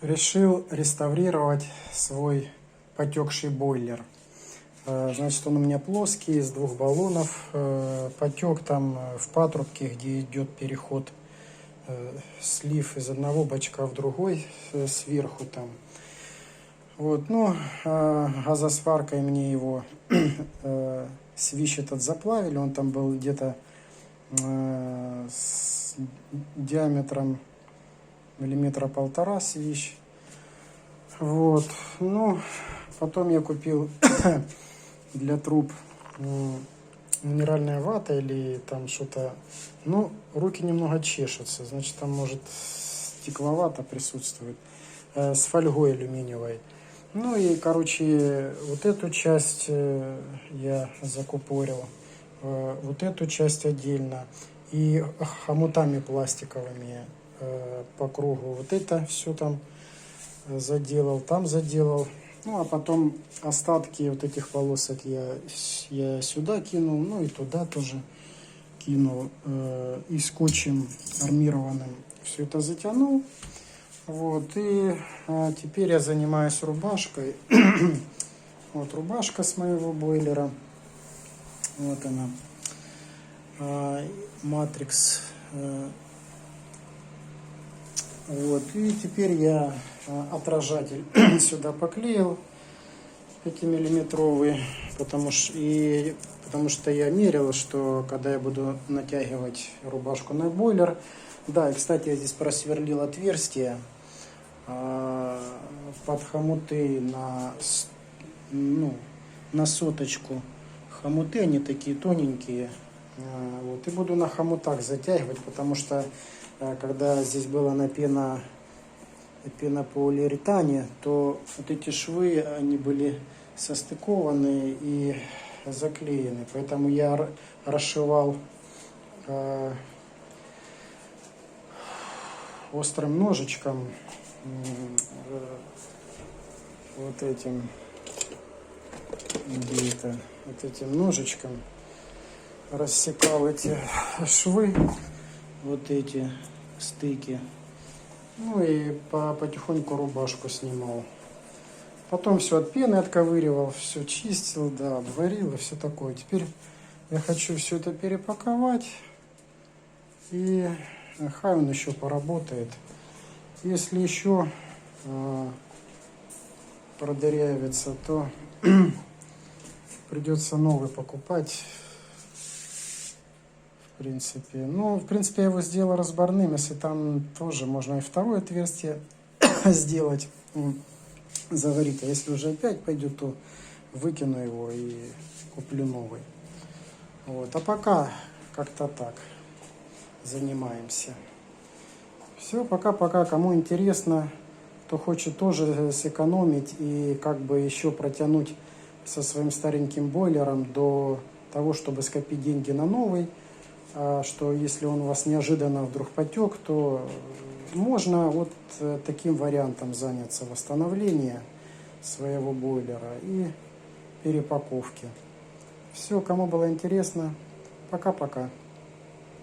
Решил реставрировать свой потекший бойлер. Значит, он у меня плоский, из двух баллонов. Потек там в патрубке, где идет переход, слив из одного бачка в другой, сверху там. Вот, ну, газосваркой мне его свищ этот заплавили. Он там был где-то с диаметром миллиметра полтора свищ. Вот, ну, потом я купил для труб минеральная вата или там что-то. Ну, руки немного чешутся, значит, там может стекловата присутствует, с фольгой алюминиевой. Ну и, короче, вот эту часть я закупорил, вот эту часть отдельно, и хомутами пластиковыми по кругу. Вот это все там заделал, там заделал. Ну, а потом остатки вот этих полосок я сюда кинул, ну и туда тоже кинул. И скотчем армированным все это затянул. Вот, и теперь я занимаюсь рубашкой. Вот рубашка с моего бойлера. Вот она. Matrix. Вот, и теперь я отражатель сюда поклеил 5-миллиметровый, потому что я мерил, что когда я буду натягивать рубашку на бойлер. Да, и кстати, я здесь просверлил отверстие под хомуты на соточку. Хомуты, они такие тоненькие. Вот, и буду на хомутах затягивать, потому что когда здесь была на пенополиуретане, то вот эти швы, они были состыкованы и заклеены. Поэтому я расшивал острым ножичком, вот этим ножичком рассекал эти швы, вот эти стыки. Ну и потихоньку рубашку снимал. Потом все от пены отковыривал, все чистил, да, обварил и все такое. Теперь я хочу все это перепаковать. И хай он еще поработает. Если еще продырявится, то придется новый покупать. В принципе. Ну, в принципе, я его сделал разборным. Если там тоже можно и второе отверстие сделать, заварить. А если уже опять пойдет, то выкину его и куплю новый. Вот. А пока как-то так занимаемся. Все, пока-пока. Кому интересно, кто хочет тоже сэкономить и как бы еще протянуть со своим стареньким бойлером до того, чтобы скопить деньги на новый, что если он у вас неожиданно вдруг потек, то можно вот таким вариантом заняться восстановления своего бойлера и перепаковки. Все, кому было интересно, пока-пока.